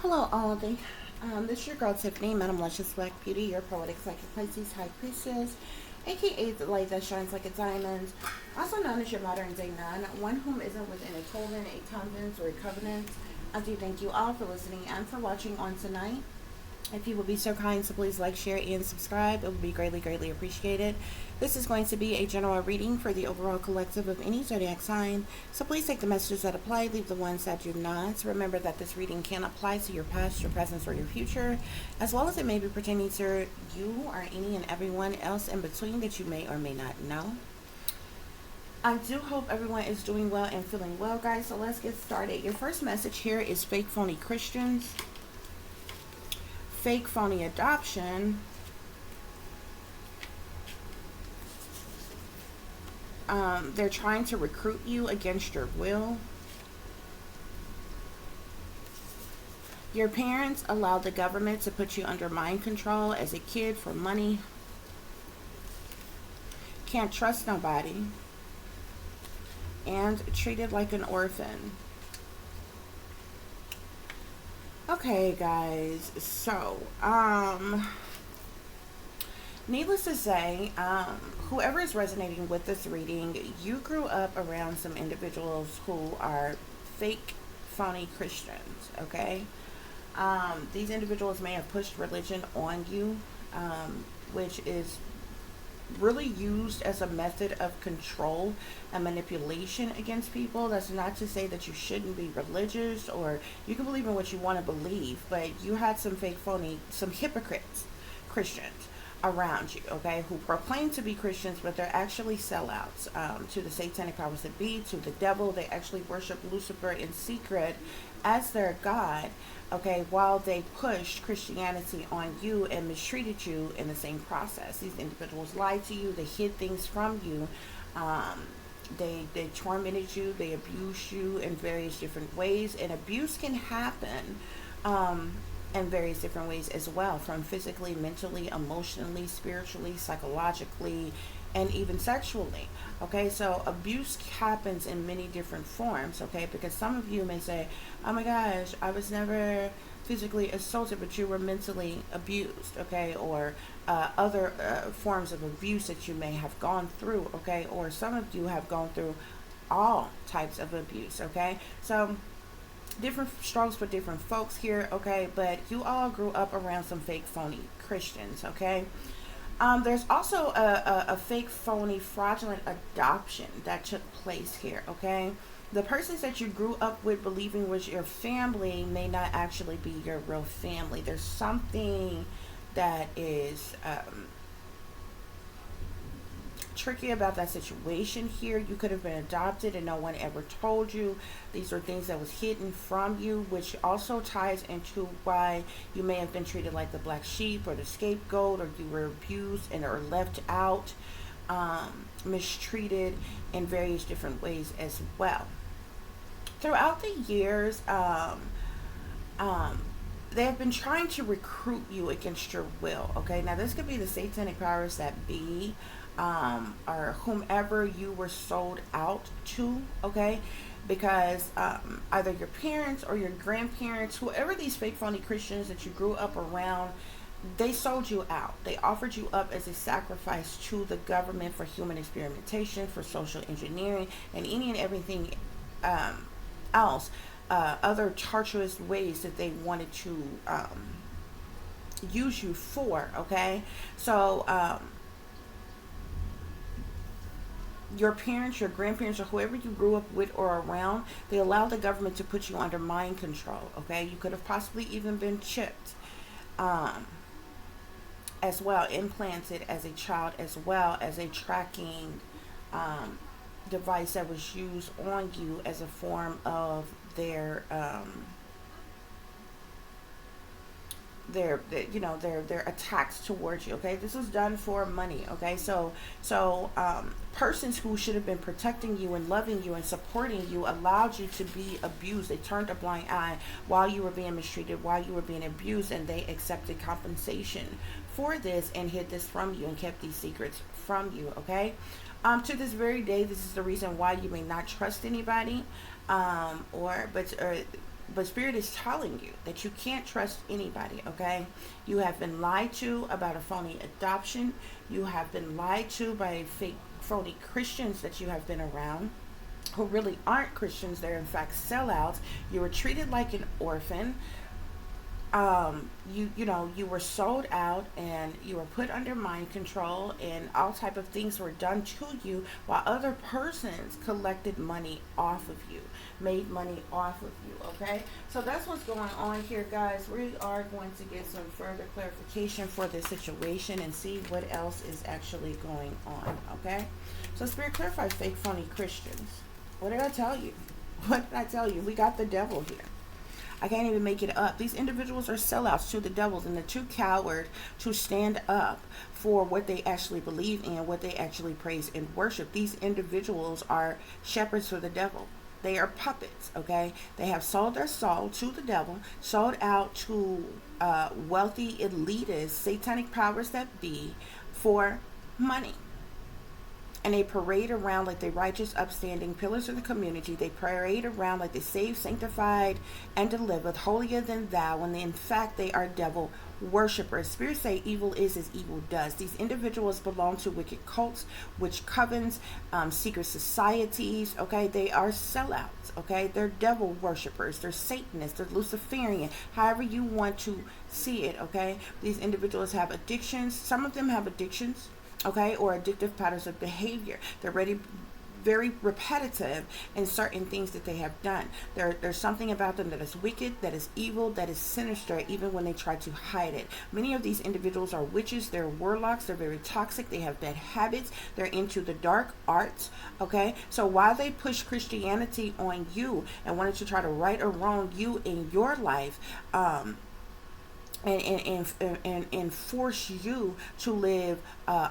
Hello, all. This is your girl Tiffany, Madam Luscious Black Beauty, your poetic psychic Pisces High Priestess, aka the light that shines like a diamond, also known as your modern day nun, one whom isn't within a coven, a convent, or a covenant. I do thank you all for listening and for watching on tonight. If you would be so kind to please like, share, and subscribe, it would be greatly, greatly appreciated. This is going to be a general reading for the overall collective of any zodiac sign, so please take the messages that apply, leave the ones that do not. Remember that this reading can apply to your past, your present, or your future, as well as it may be pertaining to you or any and everyone else in between that you may or may not know. I do hope everyone is doing well and feeling well, guys, so let's get started. Your first message here is fake phony Christians, fake phony adoption, they're trying to recruit you against your will. Your parents allowed the government to put you under mind control as a kid for money. Can't trust nobody. And treated like an orphan. Okay, guys, so, needless to say, whoever is resonating with this reading, you grew up around some individuals who are fake, phony Christians, okay? These individuals may have pushed religion on you, which is really used as a method of control and manipulation against people. That's not to say that you shouldn't be religious or you can believe in what you want to believe, but you had some fake phony, some hypocrites Christians around you, okay, who proclaim to be Christians, but they're actually sellouts to the satanic powers that be, to the devil. They actually worship Lucifer in secret as their God, okay, while they pushed Christianity on you and mistreated you in the same process. These individuals lied to you, they hid things from you, they tormented you, they abused you in various different ways, and abuse can happen in various different ways as well, from physically, mentally, emotionally, spiritually, psychologically, and even sexually. Okay, so abuse happens in many different forms, okay, because some of you may say, oh my gosh, I was never physically assaulted, but you were mentally abused, okay, or other forms of abuse that you may have gone through, okay, or some of you have gone through all types of abuse, okay, so different strokes for different folks here, okay, but you all grew up around some fake phony Christians, okay. There's also a fake phony fraudulent adoption that took place here, okay. The persons that you grew up with believing was your family may not actually be your real family. There's something that is tricky about that situation here. You could have been adopted and no one ever told you. These are things that was hidden from you, which also ties into why you may have been treated like the black sheep or the scapegoat, or you were abused and or left out, mistreated in various different ways as well. Throughout the years, they have been trying to recruit you against your will, okay. Now this could be the satanic powers that be, or whomever you were sold out to, okay, because either your parents or your grandparents, whoever these fake phony Christians that you grew up around, they sold you out. They offered you up as a sacrifice to the government for human experimentation, for social engineering, and any and everything else, other torturous ways that they wanted to use you for, okay. So your parents, your grandparents, or whoever you grew up with or around, they allowed the government to put you under mind control, okay. You could have possibly even been chipped as well, implanted as a child, as well as a tracking device that was used on you as a form of their attacks towards you, okay. This was done for money, okay. So persons who should have been protecting you and loving you and supporting you allowed you to be abused. They turned a blind eye while you were being mistreated, while you were being abused, and they accepted compensation for this and hid this from you and kept these secrets from you, okay. To this very day, this is the reason why you may not trust anybody, or But Spirit is telling you that you can't trust anybody, okay? You have been lied to about a phony adoption. You have been lied to by fake, phony Christians that you have been around, who really aren't Christians. They're in fact sellouts. You were treated like an orphan. You were sold out, and you were put under mind control, and all type of things were done to you, while other persons collected money off of you, made money off of you. Okay, so that's what's going on here, guys. We are going to get some further clarification for this situation and see what else is actually going on. Okay, so Spirit, clarify fake phony Christians. What did I tell you? What did I tell you? We got the devil here. I can't even make it up. These individuals are sellouts to the devils, and they're too coward to stand up for what they actually believe in, what they actually praise and worship. These individuals are shepherds for the devil. They are puppets, okay? They have sold their soul to the devil, sold out to wealthy elitists, satanic powers that be, for money. And they parade around like the righteous, upstanding pillars of the community. They parade around like the saved, sanctified, and delivered, holier than thou, when in fact they are devil worshippers. Spirits say evil is as evil does. These individuals belong to wicked cults, witch covens, secret societies. Okay, they are sellouts. Okay, they're devil worshippers. They're Satanists. They're Luciferian. However you want to see it. Okay, these individuals have addictions. Some of them have addictions, okay, or addictive patterns of behavior. They're very repetitive in certain things that they have done. There's something about them that is wicked, that is evil, that is sinister, even when they try to hide it. Many of these individuals are witches. They're warlocks. They're very toxic. They have bad habits. They're into the dark arts, okay? So while they push Christianity on you and wanted to try to right or wrong you in your life, and force you to live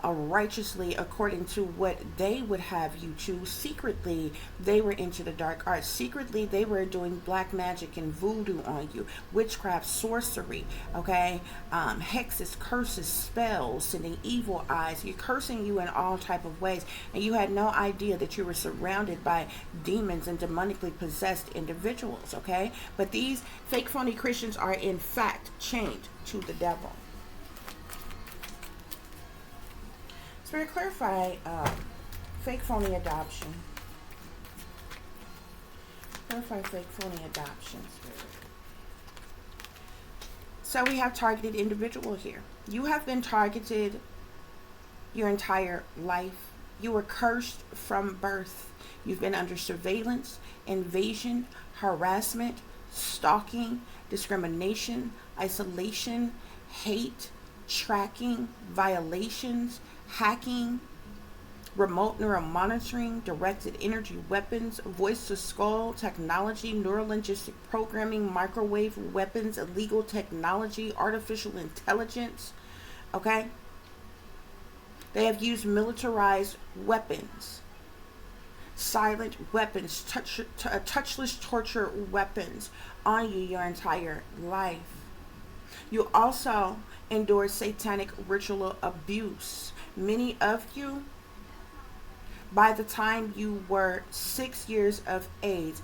righteously according to what they would have you to. Secretly, they were into the dark arts. Secretly, they were doing black magic and voodoo on you, witchcraft, sorcery, okay, hexes, curses, spells, sending evil eyes. You're cursing you in all type of ways, and you had no idea that you were surrounded by demons and demonically possessed individuals, okay? But these fake phony Christians are in fact chained to the devil. Spirit, clarify fake phony adoption. Clarify fake phony adoption, Spirit. So we have targeted individual here. You have been targeted your entire life. You were cursed from birth. You've been under surveillance, invasion, harassment, stalking, discrimination, isolation, hate, tracking, violations, hacking, remote neural monitoring, directed energy weapons, voice to skull technology, neurolinguistic programming, microwave weapons, illegal technology, artificial intelligence, okay? They have used militarized weapons, silent weapons, touchless torture weapons on you your entire life. You also endure satanic ritual abuse. Many of you, by the time you were 6 years of age,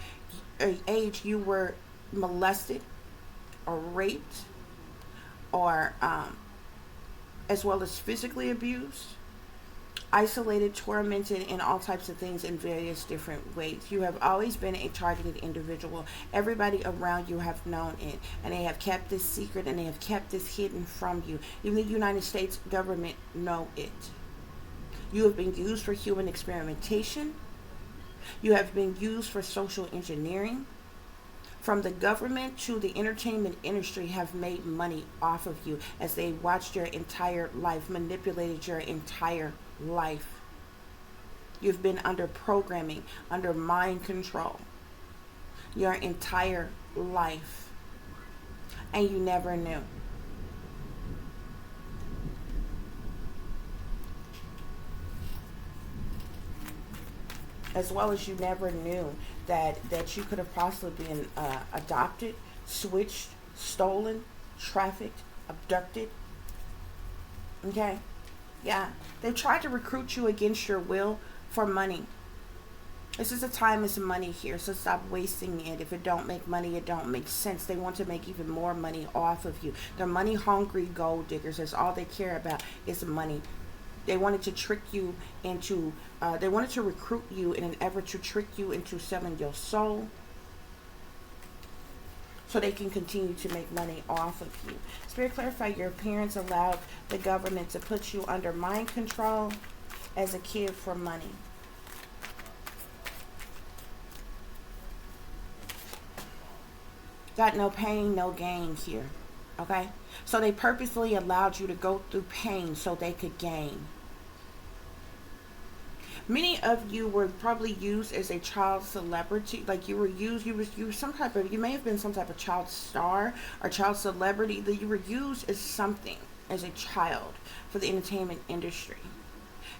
you were molested or raped, or as well as physically abused, isolated, tormented, and all types of things in various different ways. You have always been a targeted individual. Everybody around you have known it, and they have kept this secret, and they have kept this hidden from you. Even the United States government know it. You have been used for human experimentation. You have been used for social engineering. From the government to the entertainment industry have made money off of you as they watched your entire life, manipulated your entire life. You've been under programming, under mind control your entire life, and you never knew. As well as you never knew that you could have possibly been adopted, switched, stolen, trafficked, abducted. Okay? Yeah. They tried to recruit you against your will for money. This is a time is money here, so stop wasting it. If it don't make money, it don't make sense. They want to make even more money off of you. They're money hungry gold diggers. That's all they care about is money. They wanted to trick you into, they wanted to recruit you in an effort to trick you into selling your soul so they can continue to make money off of you. Spirit, clarify, your parents allowed the government to put you under mind control as a kid for money. Got no pain, no gain here. Okay? So they purposely allowed you to go through pain so they could gain. Many of you were probably used as a child celebrity. Like you were used, you were some type of, you may have been some type of child star or child celebrity. That you were used as something as a child for the entertainment industry.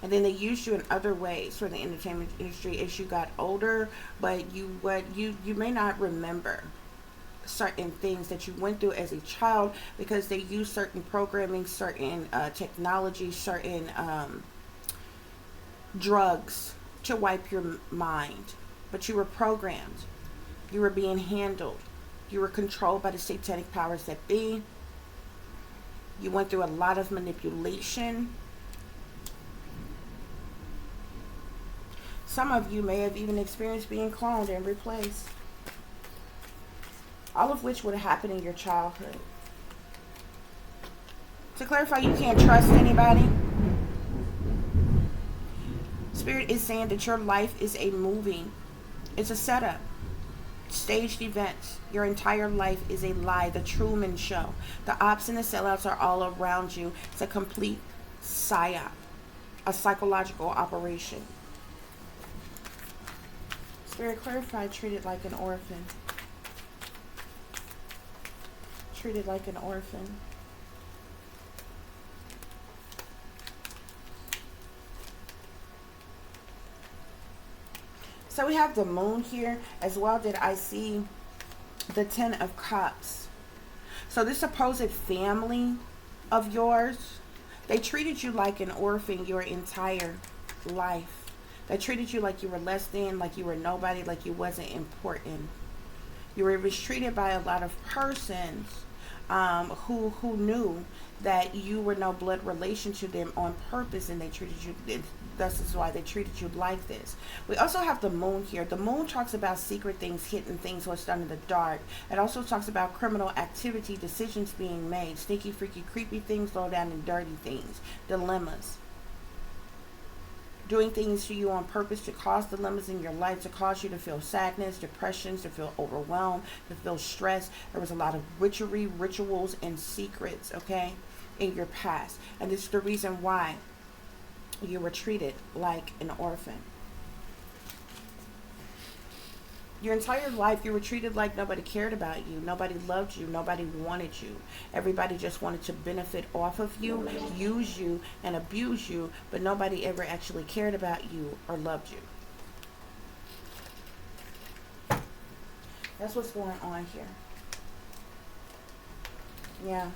And then they used you in other ways for the entertainment industry as you got older, but you may not remember certain things that you went through as a child because they use certain programming, certain technology, certain drugs to wipe your mind. But you were programmed. You were being handled. You were controlled by the satanic powers that be. You went through a lot of manipulation. Some of you may have even experienced being cloned and replaced. All of which would have happened in your childhood. To clarify, you can't trust anybody. Spirit is saying that your life is a movie. It's a setup. Staged events. Your entire life is a lie. The Truman Show. The ops and the sellouts are all around you. It's a complete psyop. A psychological operation. Spirit, clarify, treated like an orphan. Treated like an orphan. So we have the moon here as well. Did I see the 10 of cups? So this supposed family of yours, they treated you like an orphan your entire life. They treated you like you were less than, like you were nobody, like you wasn't important. You were mistreated by a lot of persons who knew that you were no blood relation to them on purpose, and they treated you, this is why they treated you like this. We also have the moon here. The moon talks about secret things, hidden things, what's done in the dark. It also talks about criminal activity, decisions being made, sneaky, freaky, creepy things, low down and dirty things, dilemmas. Doing things to you on purpose to cause dilemmas in your life, to cause you to feel sadness, depressions, to feel overwhelmed, to feel stress. There was a lot of witchery, rituals, and secrets, okay, in your past. And this is the reason why you were treated like an orphan. Your entire life, you were treated like nobody cared about you. Nobody loved you. Nobody wanted you. Everybody just wanted to benefit off of you, use you, and abuse you, but nobody ever actually cared about you or loved you. That's what's going on here. Yeah.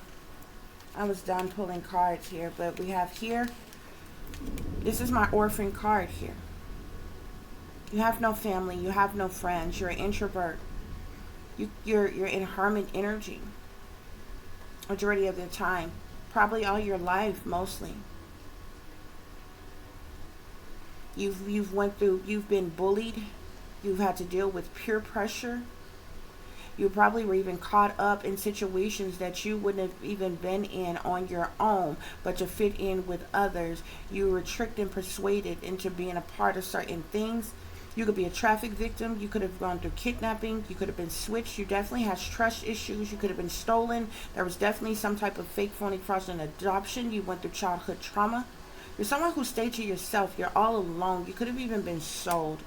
I was done pulling cards here, but we have here, this is my orphan card here. You have no family. You have no friends. You're an introvert. You're in hermit energy. Majority of the time. Probably all your life, mostly. You've been bullied. You've had to deal with peer pressure. You probably were even caught up in situations that you wouldn't have even been in on your own, but to fit in with others. You were tricked and persuaded into being a part of certain things. You could be a traffic victim. You could have gone through kidnapping. You could have been switched. You definitely had trust issues. You could have been stolen. There was definitely some type of fake, phony, fraudulent adoption. You went through childhood trauma. You're someone who stayed to yourself. You're all alone. You could have even been sold.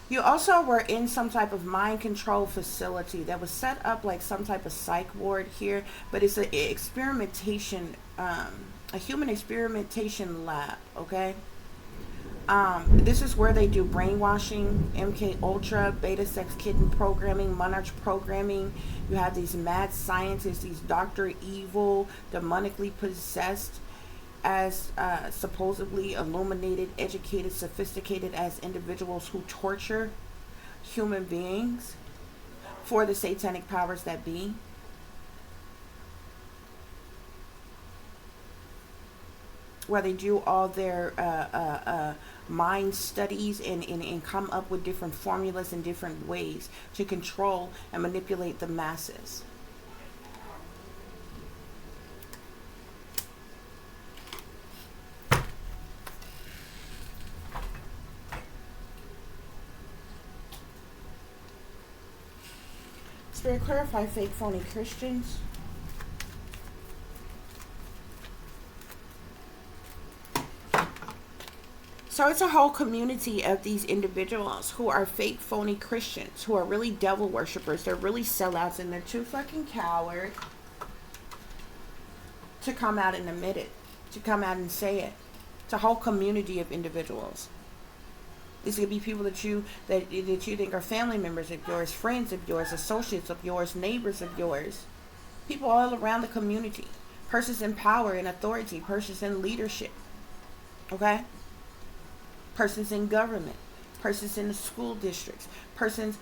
You also were in some type of mind control facility that was set up like some type of psych ward here, but it's an experimentation, a human experimentation lab, okay? This is where they do brainwashing, MK Ultra, beta sex kitten programming, monarch programming. You have these mad scientists, these Dr. Evil, demonically possessed. as supposedly illuminated, educated, sophisticated as individuals who torture human beings for the satanic powers that be. Where they do all their mind studies and come up with different formulas and different ways to control and manipulate the masses. Spirit, clarify fake, phony Christians. So it's a whole community of these individuals who are fake, phony Christians, who are really devil worshippers. They're really sellouts, and they're too fucking coward to come out and admit it, to come out and say it. It's a whole community of individuals. These could be people that you think are family members of yours, friends of yours, associates of yours, neighbors of yours, people all around the community, persons in power and authority, persons in leadership. Okay. Persons in government, persons in the school districts, persons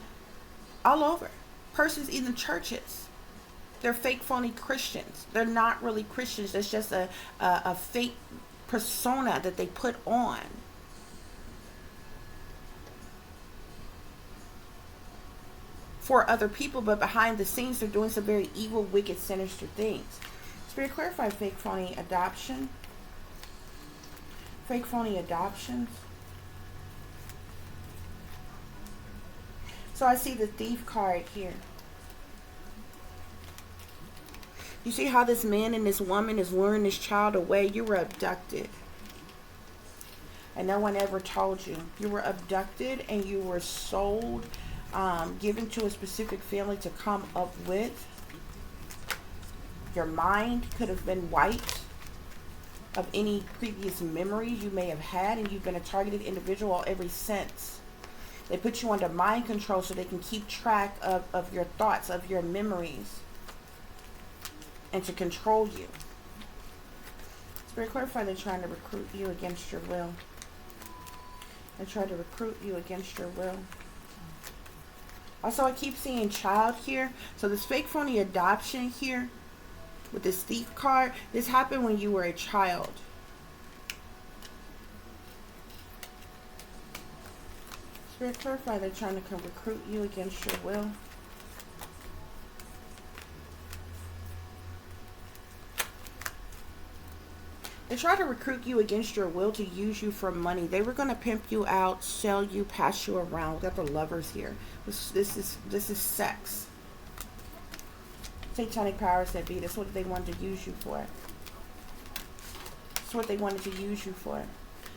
all over, persons in the churches. They're fake, phony Christians. They're not really Christians. It's just a fake persona that they put on. For other people, but behind the scenes, they're doing some very evil, wicked, sinister things. Spirit, clarify fake, phony adoption. Fake, phony adoptions. So I see the thief card here. You see how this man and this woman is luring this child away? You were abducted. And no one ever told you. You were abducted and you were sold, given to a specific family to come up with. Your mind could have been wiped of any previous memories you may have had, and you've been a targeted individual ever since. They put you under mind control so they can keep track of your thoughts, of your memories, and to control you. Spirit, clarify they're trying to recruit you against your will. They try to recruit you against your will. Also, I keep seeing child here. So this fake, phony adoption here with this thief card, this happened when you were a child. Spirit, clarify they're trying to come recruit you against your will. They try to recruit you against your will to use you for money. They were going to pimp you out, sell you, pass you around. We got the lovers here. This is sex. Satanic powers that be. That's what they wanted to use you for. That's what they wanted to use you for.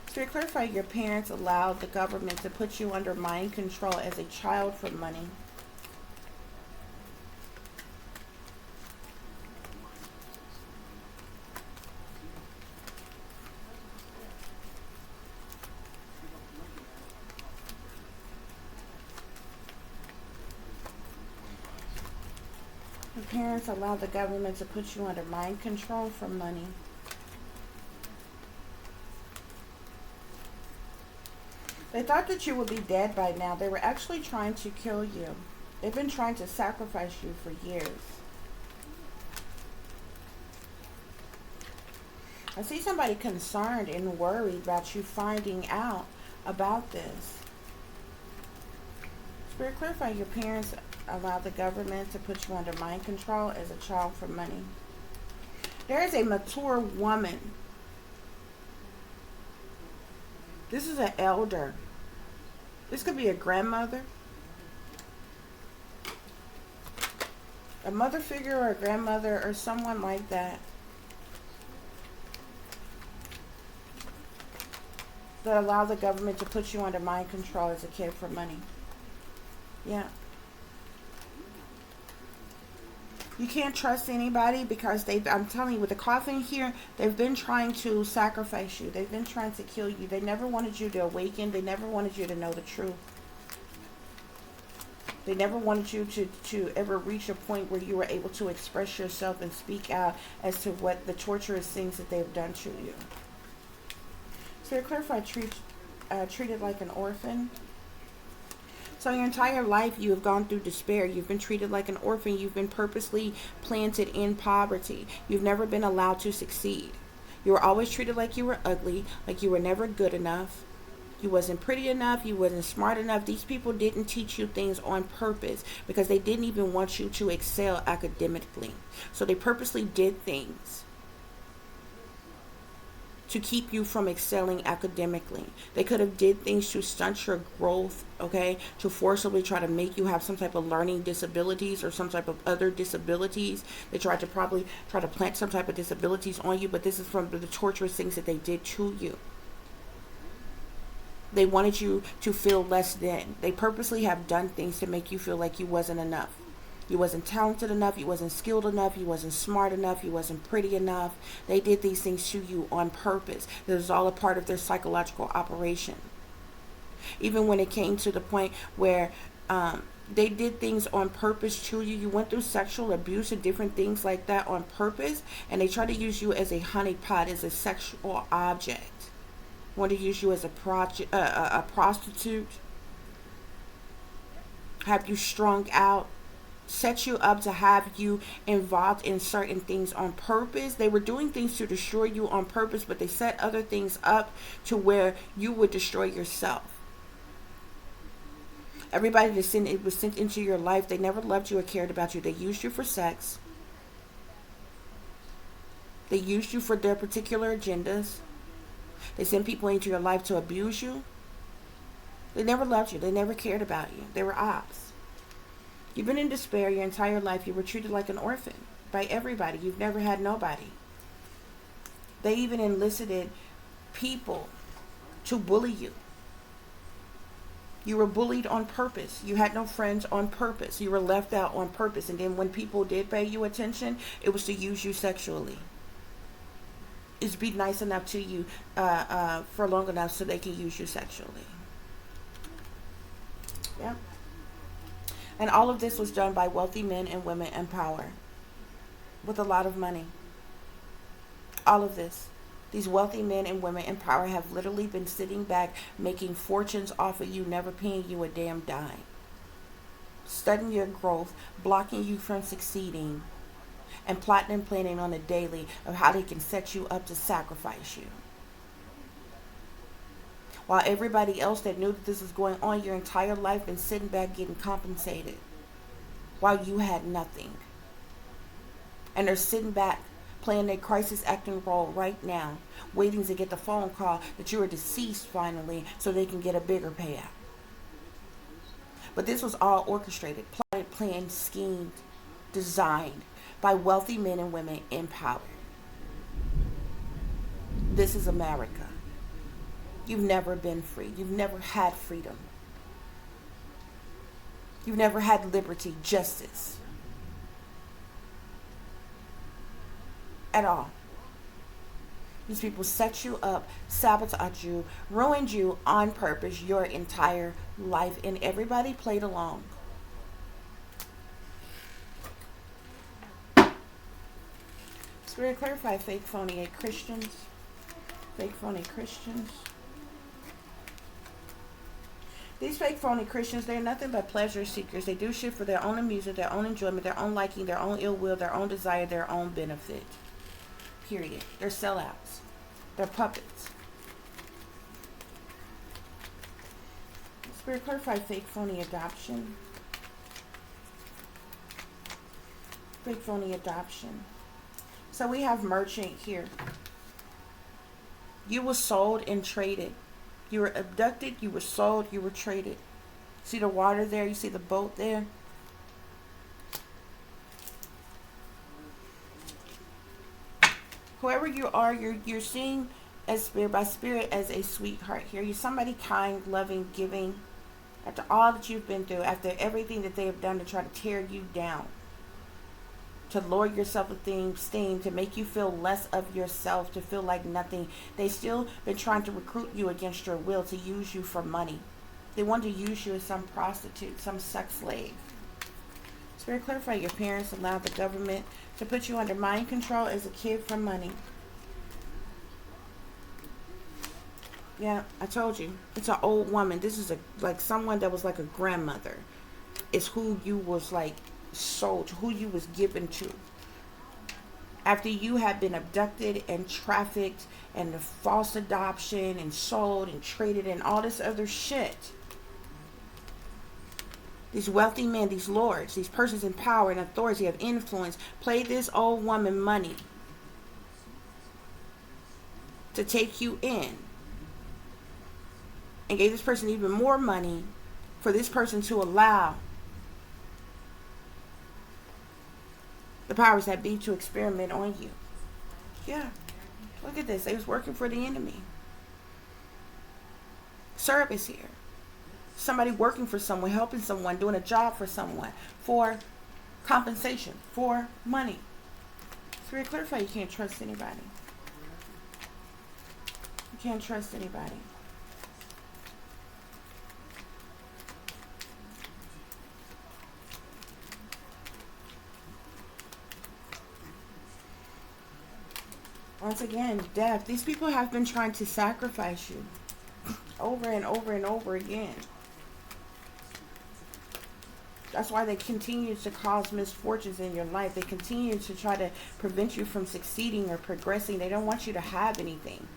Spirit, clarify your parents allowed the government to put you under mind control as a child for money. Your parents allowed the government to put you under mind control for money. They thought that you would be dead by now. They were actually trying to kill you. They've been trying to sacrifice you for years. I see somebody concerned and worried about you finding out about this. Spirit, clarify your parents allowed the government to put you under mind control as a child for money. There is a mature woman. This is an elder. This could be a grandmother, a mother figure, or a grandmother, or someone like that, that allow the government to put you under mind control as a kid for money. Yeah. You can't trust anybody because I'm telling you, with the coffin here, they've been trying to sacrifice you. They've been trying to kill you. They never wanted you to awaken. They never wanted you to know the truth. They never wanted you to ever reach a point where you were able to express yourself and speak out as to what the torturous things that they've done to you. So clarify, treated like an orphan. So your entire life you have gone through despair. You've been treated like an orphan. You've been purposely planted in poverty. You've never been allowed to succeed. You were always treated like you were ugly, like you were never good enough. You wasn't pretty enough. You wasn't smart enough. These people didn't teach you things on purpose because they didn't even want you to excel academically. So they purposely did things to keep you from excelling academically. They could have did things to stunt your growth, okay, to forcibly try to make you have some type of learning disabilities or some type of other disabilities. They tried to probably try to plant some type of disabilities on you, but this is from the torturous things that they did to you. They wanted you to feel less than. They purposely have done things to make you feel like you wasn't enough. You wasn't talented enough. You wasn't skilled enough. You wasn't smart enough. You wasn't pretty enough. They did these things to you on purpose. This was all a part of their psychological operation. Even when it came to the point where they did things on purpose to you. You went through sexual abuse and different things like that on purpose. And they tried to use you as a honeypot, as a sexual object. Want to use you as a prostitute, have you strung out, set you up to have you involved in certain things on purpose. They were doing things to destroy you on purpose, but they set other things up to where you would destroy yourself. Everybody that was sent into your life, they never loved you or cared about you. They used you for sex. They used you for their particular agendas. They sent people into your life to abuse you. They never loved you. They never cared about you. They were ops. You've been in despair your entire life. You were treated like an orphan by everybody. You've never had nobody. They even enlisted people to bully you. You were bullied on purpose. You had no friends on purpose. You were left out on purpose. And then when people did pay you attention, it was to use you sexually. Is be nice enough to you for long enough so they can use you sexually. Yeah. And all of this was done by wealthy men and women in power with a lot of money. All of this. These wealthy men and women in power have literally been sitting back making fortunes off of you, never paying you a damn dime. Studying your growth, blocking you from succeeding, and plotting and planning on a daily of how they can set you up to sacrifice you. While everybody else that knew that this was going on your entire life been sitting back getting compensated while you had nothing. And they're sitting back playing their crisis acting role right now, waiting to get the phone call that you are deceased finally so they can get a bigger payout. But this was all orchestrated, plotted, planned, schemed, designed by wealthy men and women in power. This is America. You've never been free. You've never had freedom. You've never had liberty, justice. At all. These people set you up, sabotaged you, ruined you on purpose your entire life, and everybody played along. We're going to clarify fake, phony Christians. Fake, phony Christians. These fake, phony Christians, they're nothing but pleasure seekers. They do shit for their own amusement, their own enjoyment, their own liking, their own ill will, their own desire, their own benefit. Period. They're sellouts. They're puppets. Spirit, clarify fake, phony adoption. Fake, phony adoption. So we have merchant here. You were sold and traded. You were abducted, you were sold, you were traded. See the water there? You see the boat there? Whoever you are, you're seen as spirit by spirit as a sweetheart here. You're somebody kind, loving, giving. After all that you've been through, after everything that they have done to try to tear you down, to lower your self-esteem, to make you feel less of yourself, to feel like nothing. They still been trying to recruit you against your will, to use you for money. They want to use you as some prostitute, some sex slave. Spirit, clarify your parents allowed the government to put you under mind control as a kid for money. Yeah, I told you. It's an old woman. This is like someone that was like a grandmother. It's who you was like sold, who you was given to. After you had been abducted and trafficked and the false adoption and sold and traded and all this other shit. These wealthy men, these lords, these persons in power and authority of influence played this old woman money to take you in. And gave this person even more money for this person to allow the powers that be to experiment on you. Yeah. Look at this. They was working for the enemy. Service here. Somebody working for someone, helping someone, doing a job for someone, for compensation, for money. Spirit, clarify you can't trust anybody. You can't trust anybody. Once again, death. These people have been trying to sacrifice you over and over and over again. That's why they continue to cause misfortunes in your life. They continue to try to prevent you from succeeding or progressing. They don't want you to have anything.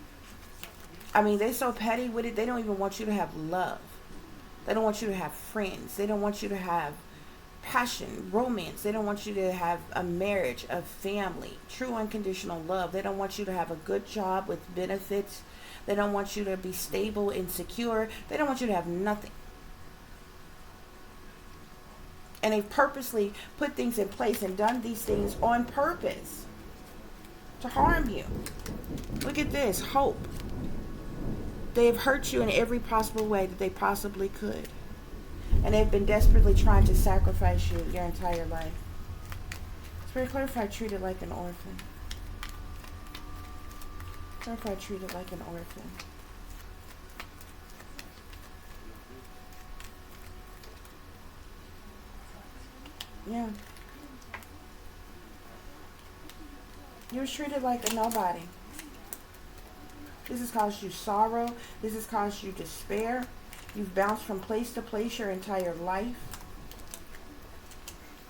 I mean, they're so petty with it, they don't even want you to have love. They don't want you to have friends. They don't want you to have passion, romance. They don't want you to have a marriage, a family, true unconditional love. They don't want you to have a good job with benefits. They don't want you to be stable and secure. They don't want you to have nothing. And they've purposely put things in place and done these things on purpose to harm you. Look at this, hope. They have hurt you in every possible way that they possibly could. And they've been desperately trying to sacrifice you your entire life. Spirit, clarify, treated like an orphan. Clarify, treated like an orphan. Yeah. You was treated like a nobody. This has caused you sorrow. This has caused you despair. You've bounced from place to place your entire life.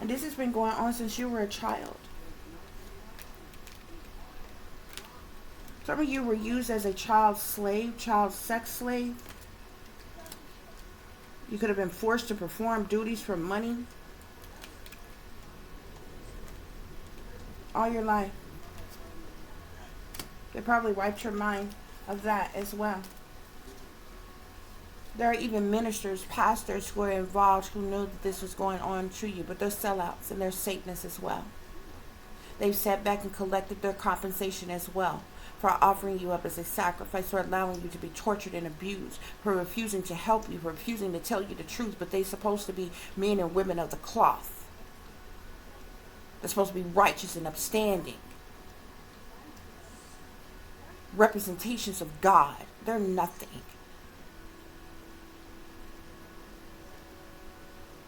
And this has been going on since you were a child. Some of you were used as a child slave, child sex slave. You could have been forced to perform duties for money all your life. They probably wiped your mind of that as well. There are even ministers, pastors who are involved who knew that this was going on to you, but they're sellouts and they're Satanists as well. They've sat back and collected their compensation as well for offering you up as a sacrifice, for allowing you to be tortured and abused, for refusing to help you, for refusing to tell you the truth, but they're supposed to be men and women of the cloth. They're supposed to be righteous and upstanding. Representations of God. They're nothing.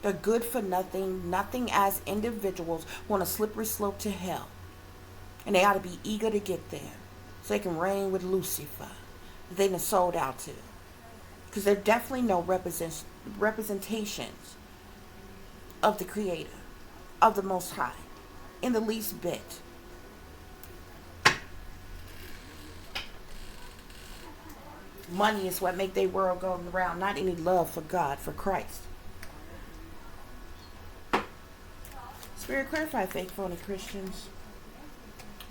They're good for nothing, nothing as individuals who on a slippery slope to hell. And they ought to be eager to get there so they can reign with Lucifer that they done sold out to. Because there are definitely no representations of the Creator, of the Most High, in the least bit. Money is what make their world go around, not any love for God, for Christ. Spirit, clarify fake phony Christians.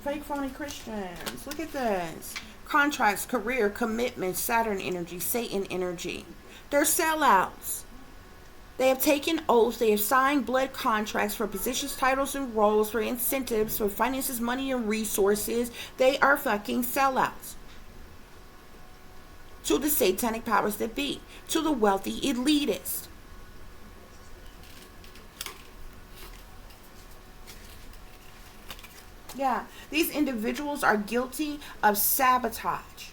Fake phony Christians. Look at this. Contracts, career, commitment, Saturn energy, Satan energy. They're sellouts. They have taken oaths. They have signed blood contracts for positions, titles, and roles, for incentives, for finances, money, and resources. They are fucking sellouts. To the satanic powers that be. To the wealthy elitists. Yeah, these individuals are guilty of sabotage.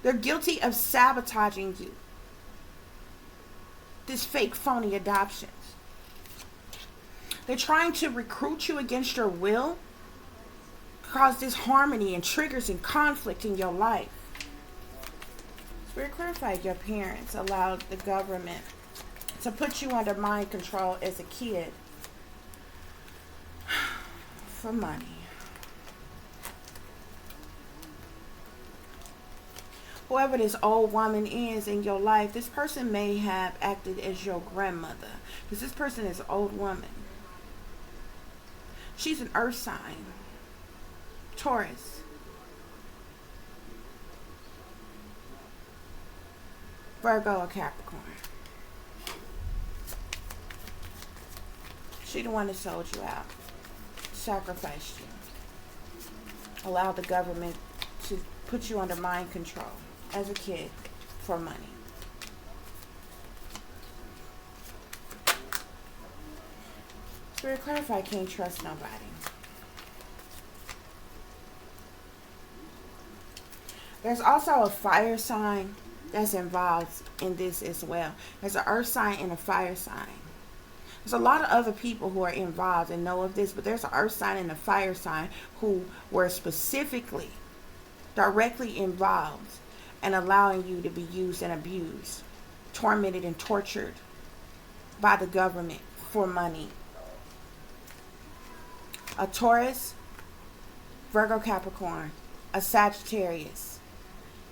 They're guilty of sabotaging you. this fake phony adoptions. They're trying to recruit you against your will, cause disharmony and triggers and conflict in your life. Spirit clarified your parents allowed the government to put you under mind control as a kid for money. Whoever this old woman is in your life, this person may have acted as your grandmother, because this person is an old woman. She's an earth sign, Taurus. Virgo or Capricorn. She the one that sold you out, sacrificed you, allowed the government to put you under mind control as a kid for money. Spirit clarify, can't trust nobody. There's also a fire sign that's involved in this as well. There's an earth sign and a fire sign. There's a lot of other people who are involved and know of this, but there's an earth sign and a fire sign who were specifically directly involved in allowing you to be used and abused, tormented and tortured by the government for money. A Taurus, Virgo, Capricorn, a Sagittarius,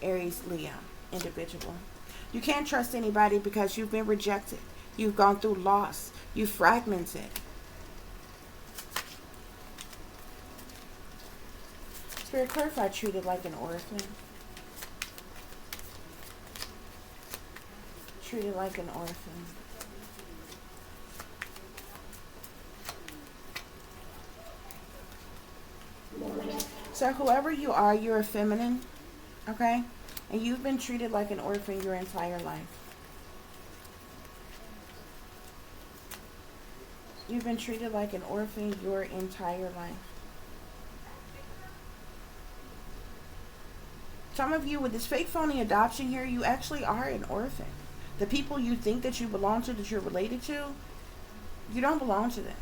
Aries, Leo individual. You can't trust anybody because you've been rejected. You've gone through loss. You've fragmented. Spirit clarify, treated like an orphan. Treated like an orphan. So whoever you are, you're a feminine, okay? And you've been treated like an orphan your entire life. You've been treated like an orphan your entire life. Some of you with this fake phony adoption here, you actually are an orphan. The people you think that you belong to, that you're related to, you don't belong to them.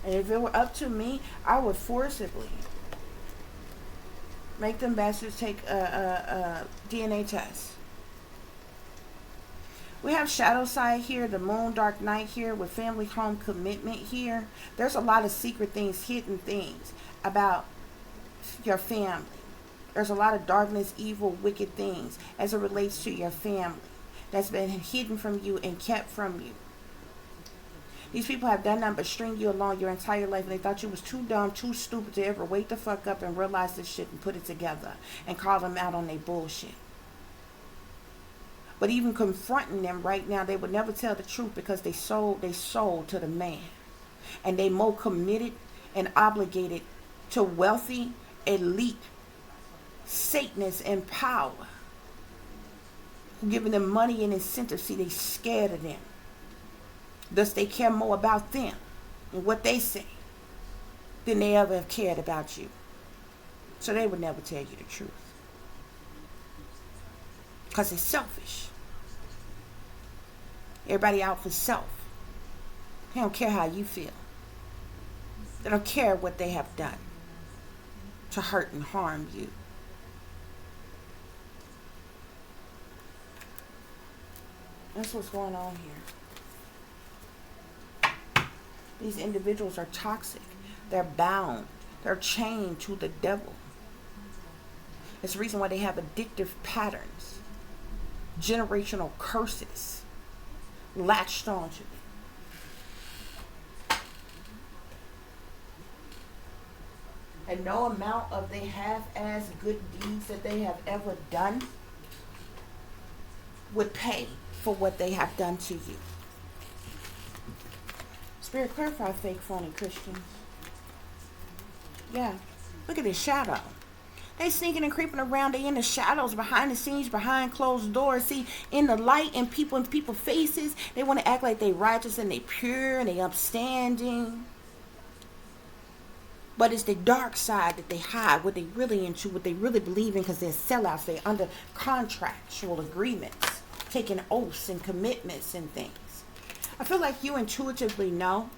And if it were up to me, I would forcibly make them bastards take a DNA test. We have shadow side here, the moon, dark night here, with family, home, commitment here. There's a lot of secret things, hidden things about your family. There's a lot of darkness, evil, wicked things as it relates to your family that's been hidden from you and kept from you. These people have done nothing but string you along your entire life, and they thought you was too dumb, too stupid to ever wake the fuck up and realize this shit and put it together and call them out on their bullshit. But even confronting them right now, they would never tell the truth because they sold to the man. And they more committed and obligated to wealthy, elite, Satanists in power, giving them money and incentives. See, they scared of them. Thus, they care more about them and what they say than they ever have cared about you. So they would never tell you the truth. Because it's selfish. Everybody out for self. They don't care how you feel. They don't care what they have done to hurt and harm you. That's what's going on here. These individuals are toxic. They're bound. They're chained to the devil. It's the reason why they have addictive patterns, generational curses latched onto them. And no amount of they half-ass good deeds that they have ever done would pay for what they have done to you. Spirit clarify, fake, phony Christians. Yeah. Look at this shadow. They sneaking and creeping around. They in the shadows, behind the scenes, behind closed doors. See, in the light and people's faces, they want to act like they righteous and they pure and they upstanding. But it's the dark side that they hide, what they really into, what they really believe in, because they're sellouts. They're under contractual agreements, taking oaths and commitments and things. I feel like you intuitively know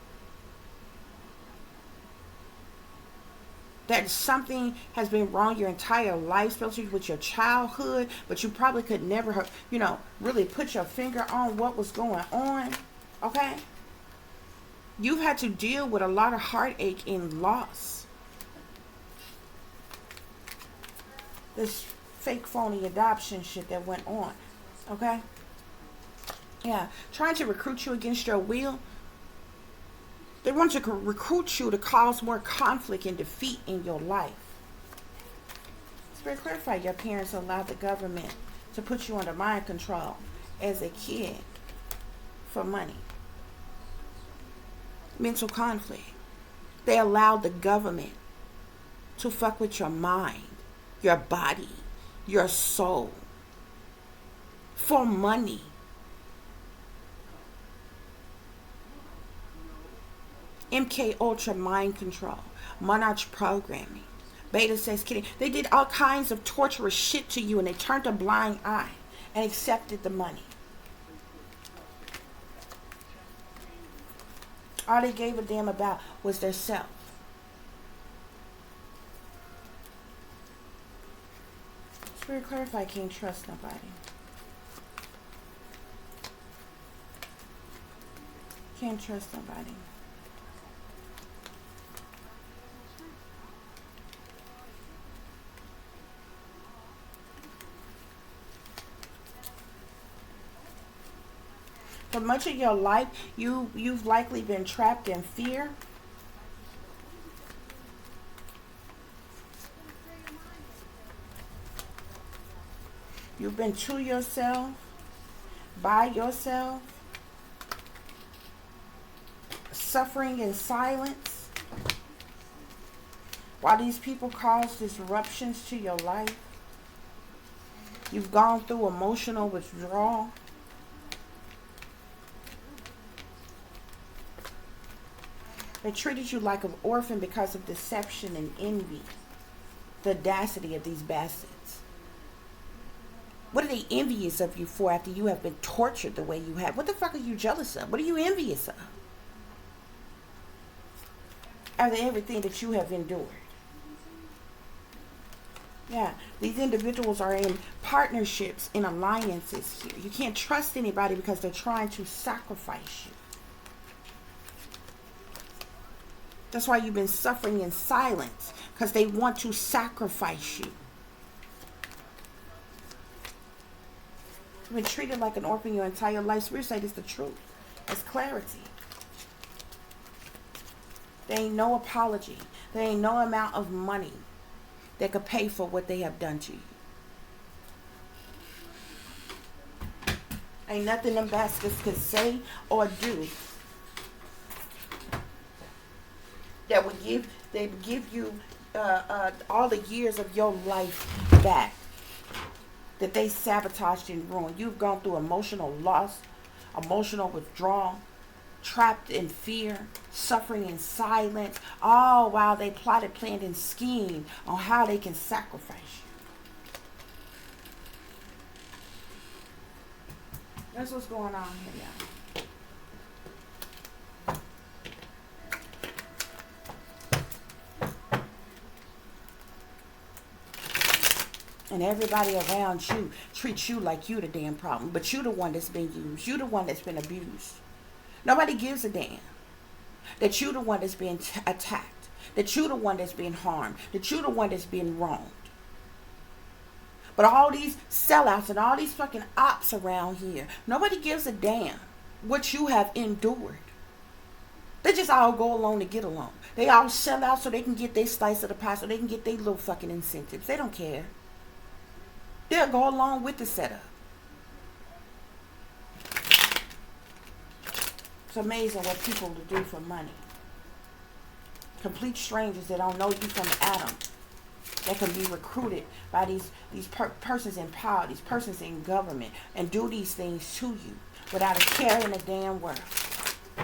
that something has been wrong your entire life, especially with your childhood, but you probably could never have, really put your finger on what was going on, okay? You've had to deal with a lot of heartache and loss. This fake phony adoption shit that went on, okay? Yeah, trying to recruit you against your will. They want to recruit you to cause more conflict and defeat in your life. Spirit, clarify, your parents allowed the government to put you under mind control as a kid for money. Mental conflict. They allowed the government to fuck with your mind, your body, your soul for money. MK Ultra mind control, Monarch programming, beta sex kidding. They did all kinds of torturous shit to you, and they turned a blind eye and accepted the money. All they gave a damn about was their self. Spirit, clarify, can't trust nobody. Can't trust nobody. For much of your life, you've likely been trapped in fear. You've been to yourself, by yourself, suffering in silence, while these people cause disruptions to your life. You've gone through emotional withdrawal. They treated you like an orphan because of deception and envy. The audacity of these bastards. What are they envious of you for after you have been tortured the way you have? What the fuck are you jealous of? What are you envious of? After everything that you have endured. Yeah, these individuals are in partnerships, in alliances here. You can't trust anybody because they're trying to sacrifice you. That's why you've been suffering in silence, because they want to sacrifice you. You've been treated like an orphan your entire life. Spirit say this the truth. It's clarity. There ain't no apology. There ain't no amount of money that could pay for what they have done to you. Ain't nothing them bastards could say or do that would give you all the years of your life back that they sabotaged and ruined. You've gone through emotional loss, emotional withdrawal, trapped in fear, suffering in silence, all while they plotted, planned, and schemed on how they can sacrifice you. That's what's going on here, y'all. And everybody around you treats you like you the damn problem. But you the one that's been used. You the one that's been abused. Nobody gives a damn that you the one that's being attacked. That you the one that's being harmed. That you the one that's being wronged. But all these sellouts and all these fucking ops around here, nobody gives a damn what you have endured. They just all go along to get along. They all sell out so they can get their slice of the pie, so they can get their little fucking incentives. They don't care. They'll go along with the setup. It's amazing what people will do for money. Complete strangers that don't know you from Adam, that can be recruited by these persons in power, these persons in government, and do these things to you without a care in the damn world.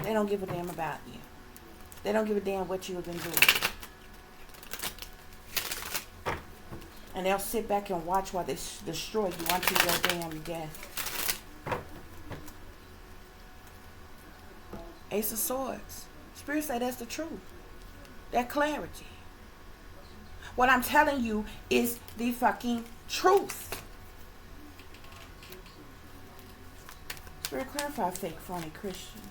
They don't give a damn about you. They don't give a damn what you have been doing. And they'll sit back and watch while they destroy you unto your damn death. Ace of Swords. Spirit say that's the truth. That clarity. What I'm telling you is the fucking truth. Spirit, clarify fake, phony Christians.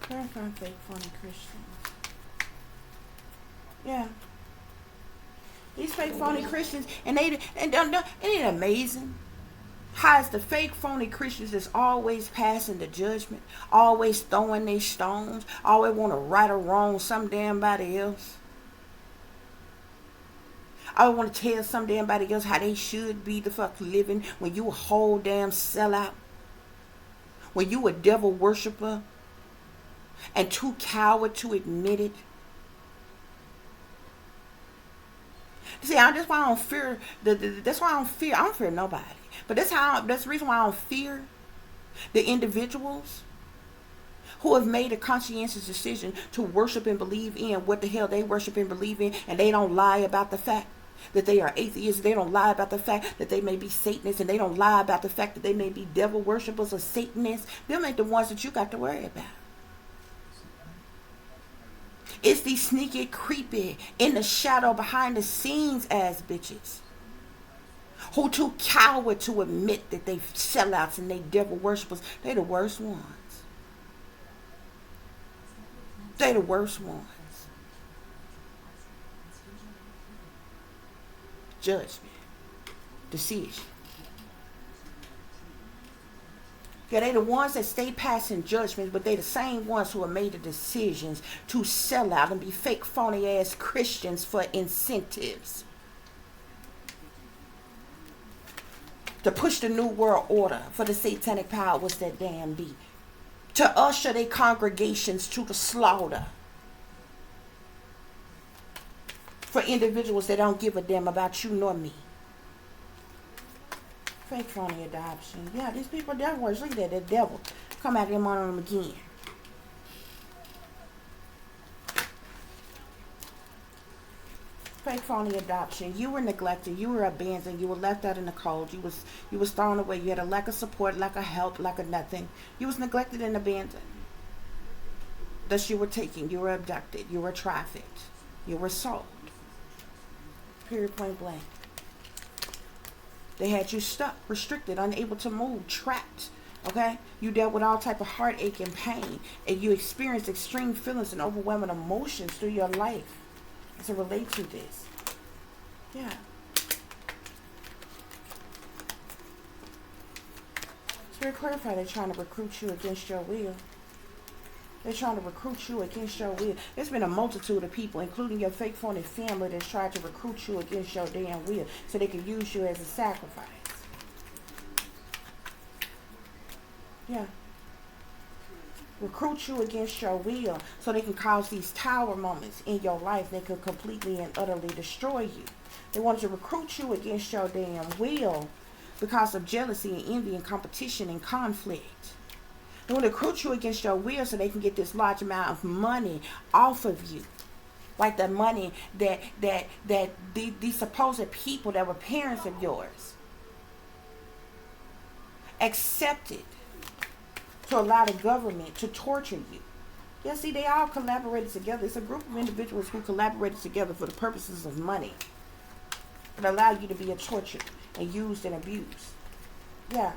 Clarify fake, phony Christians. Yeah. These fake, phony Christians, and ain't it amazing? How is the fake, phony Christians that's always passing the judgment, always throwing their stones, always want to right or wrong some damn body else. I want to tell some damn body else how they should be the fuck living when you a whole damn sellout. When you a devil worshiper and too coward to admit it. See, that's why I don't fear. That's why I don't fear nobody. But that's the reason why I don't fear the individuals who have made a conscientious decision to worship and believe in what the hell they worship and believe in, and they don't lie about the fact that they are atheists. They don't lie about the fact that they may be Satanists, and they don't lie about the fact that they may be devil worshipers or Satanists. Them ain't the ones that you got to worry about. It's these sneaky, creepy, in the shadow, behind the scenes ass bitches who too coward to admit that they sellouts and they devil worshippers. They the worst ones. They the worst ones. Judgment. Decision. Yeah, they the ones that stay passing judgments, but they the same ones who have made the decisions to sell out and be fake, phony ass Christians for incentives. To push the new world order for the satanic power, what's that damn be? To usher their congregations to the slaughter. For individuals that don't give a damn about you nor me. Fake, phony adoption. Yeah, these people are devil worshipers. Look at that, the devil. Come at them on them again. Fake, phony adoption. You were neglected. You were abandoned. You were left out in the cold. You was thrown away. You had a lack of support, lack of help, lack of nothing. You was neglected and abandoned. Thus you were taken. You were abducted. You were trafficked. You were sold. Period, point blank. They had you stuck, restricted, unable to move, trapped. Okay? You dealt with all type of heartache and pain. And you experienced extreme feelings and overwhelming emotions through your life to relate to this. Yeah. It's very clarified they're trying to recruit you against your will. They're trying to recruit you against your will. There's been a multitude of people, including your fake, phony family, that's tried to recruit you against your damn will so they can use you as a sacrifice. Yeah. Recruit you against your will so they can cause these tower moments in your life. They could completely and utterly destroy you. They want to recruit you against your damn will because of jealousy and envy and competition and conflict. They want to recruit you against your will so they can get this large amount of money off of you. Like the money that these supposed people that were parents of yours accepted to allow the government to torture you. Yeah, see, they all collaborated together. It's a group of individuals who collaborated together for the purposes of money. It allowed you to be tortured and used and abused. Yeah.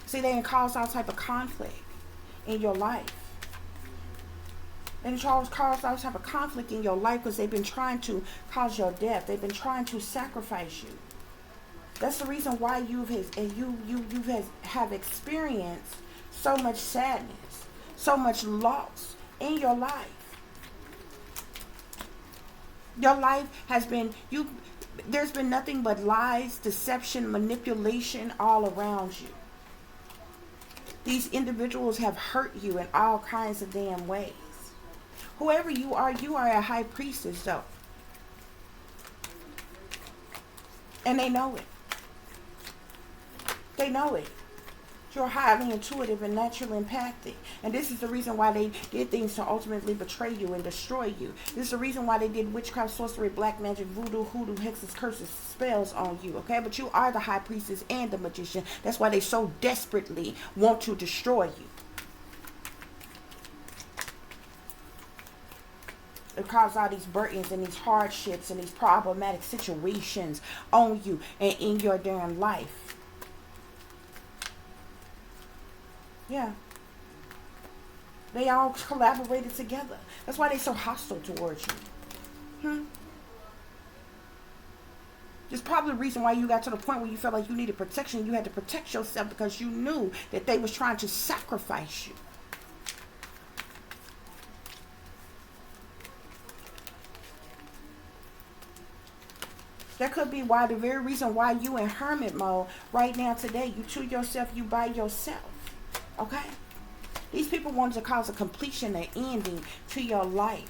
See, they cause all type of conflict in your life. They cause all type of conflict in your life because they've been trying to cause your death. They've been trying to sacrifice you. That's the reason why you have experienced so much sadness, so much loss in your life. Your life has been there's been nothing but lies, deception, manipulation all around you. These individuals have hurt you in all kinds of damn ways. Whoever you are a high priestess though. And they know it. They know it. You're highly intuitive and naturally empathic. And this is the reason why they did things to ultimately betray you and destroy you. This is the reason why they did witchcraft, sorcery, black magic, voodoo, hoodoo, hexes, curses, spells on you. Okay? But you are the high priestess and the magician. That's why they so desperately want to destroy you. It causes all these burdens and these hardships and these problematic situations on you and in your damn life. Yeah. They all collaborated together. That's why they're so hostile towards you. It's probably the reason why you got to the point where you felt like you needed protection. You had to protect yourself because you knew that they was trying to sacrifice you. That could be why, the very reason why you in hermit mode right now today. You to yourself, you by yourself. Okay? These people wanted to cause a completion, an ending to your life.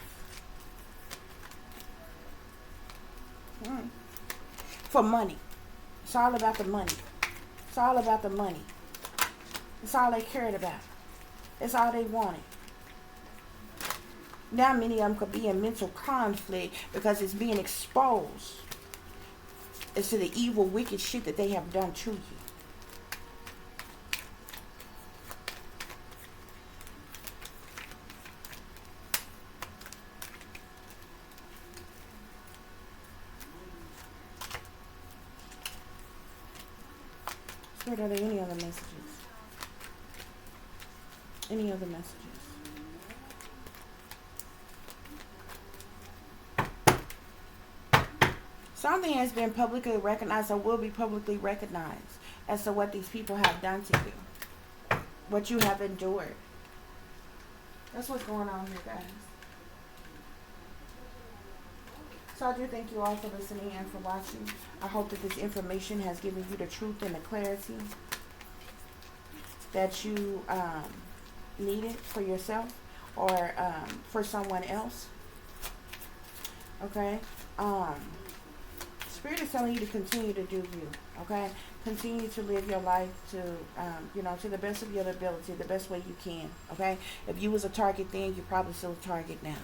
For money. It's all about the money. It's all about the money. It's all they cared about. It's all they wanted. Now many of them could be in mental conflict because it's being exposed as to the evil, wicked shit that they have done to you. Spirit, are there any other messages? Any other messages? Something has been publicly recognized or will be publicly recognized as to what these people have done to you. What you have endured. That's what's going on here, guys. So I do thank you all for listening and for watching. I hope that this information has given you the truth and the clarity that you needed for yourself or for someone else. Okay? Spirit is telling you to continue to do you. Okay? Continue to live your life to, to the best of your ability, the best way you can. Okay? If you was a target then, you're probably still a target now.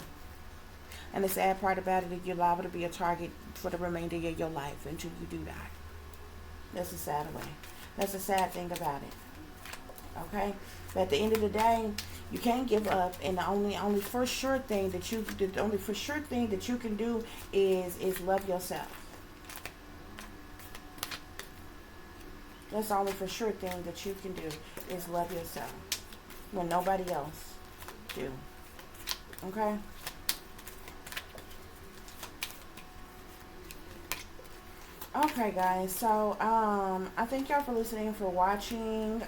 And the sad part about it is you're liable to be a target for the remainder of your life until you do die. That's the sad way. That's the sad thing about it. Okay? But at the end of the day, you can't give up, and the only for sure thing that you can do is love yourself. That's the only for sure thing that you can do is love yourself when nobody else do. Okay? Okay, guys, so I thank y'all for listening and for watching.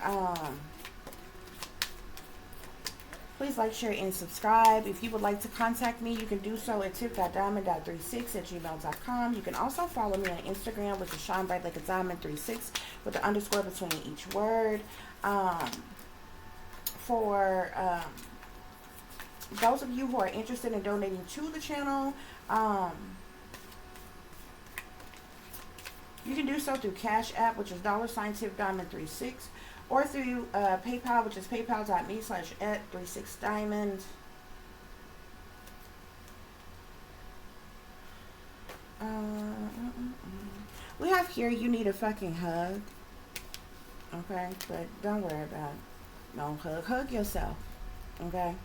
Please like, share, and subscribe. If you would like to contact me, you can do so at tip.diamond.36@gmail.com. You can also follow me on Instagram, which is Shine Bright Like a Diamond 36 with an underscore between each word. For those of you who are interested in donating to the channel, you can do so through CASHAPP, which is $tip-diamond36, or through PayPal, which is paypal.me/@36diamond. We have here, you need a fucking hug. Okay? But don't worry about it. No hug. Hug yourself. Okay?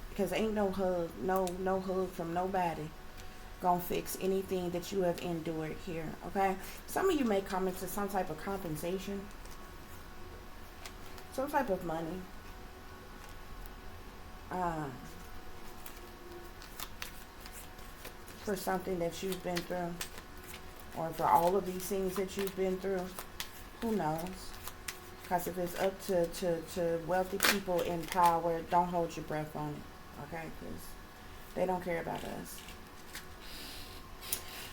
Because ain't no hug, no hug from nobody gonna fix anything that you have endured here. Okay? Some of you may come into some type of compensation, some type of money, for something that you've been through, or for all of these things that you've been through. Who knows? Because if it's up to wealthy people in power, don't hold your breath on it. Okay? Because they don't care about us.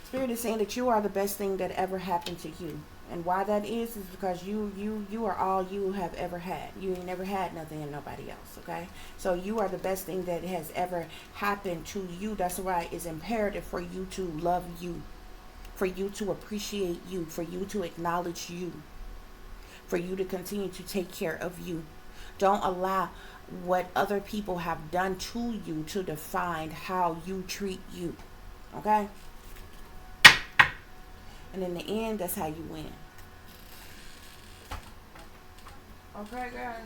Spirit is saying that you are the best thing that ever happened to you. And why that is because you are all you have ever had. You ain't never had nothing in nobody else, okay? So you are the best thing that has ever happened to you. That's why it's imperative for you to love you, for you to appreciate you, for you to acknowledge you, for you to continue to take care of you. Don't allow what other people have done to you to define how you treat you. Okay? And in the end, that's how you win. Okay, guys?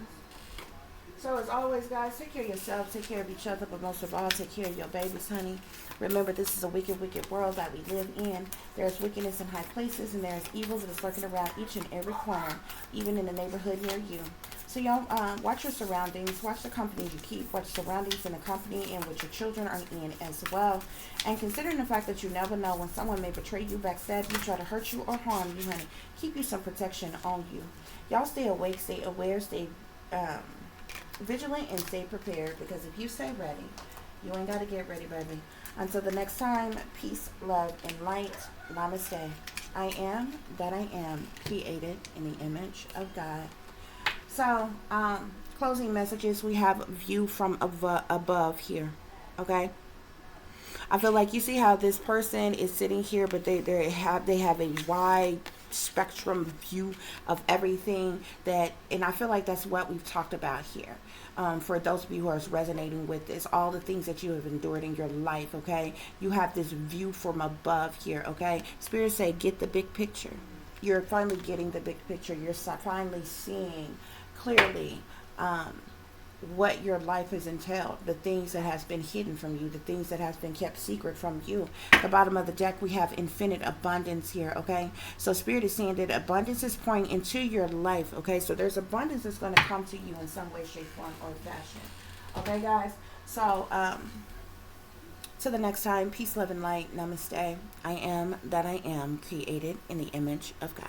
So as always, guys, take care of yourself, take care of each other, but most of all, take care of your babies, honey. Remember, this is a wicked, wicked world that we live in. There's wickedness in high places, and there's evil that is lurking around each and every corner, even in the neighborhood near you. So y'all, watch your surroundings, watch the company you keep, watch surroundings in the company in which your children are in as well. And considering the fact that you never know when someone may betray you, backstab you, try to hurt you, or harm you, honey, keep you some protection on you. Y'all stay awake, stay aware, stay vigilant, and stay prepared, because if you stay ready, you ain't got to get ready, baby. Until the next time, peace, love, and light. Namaste. I am that I am, created in the image of God. So, closing messages, we have view from above here, okay? I feel like you see how this person is sitting here, but they have a wide spectrum view of everything that, and I feel like that's what we've talked about here. For those of you who are resonating with this, all the things that you have endured in your life, okay? You have this view from above here, okay? Spirit say, get the big picture. You're finally getting the big picture. You're finally seeing clearly what your life has entailed, the things that has been hidden from you, the things that has been kept secret from you. At the bottom of the deck, we have infinite abundance here, okay? So Spirit is saying that abundance is pouring into your life, okay? So there's abundance that's going to come to you in some way, shape, form, or fashion. Okay, guys? So, till the next time, peace, love, and light. Namaste. I am that I am, created in the image of God.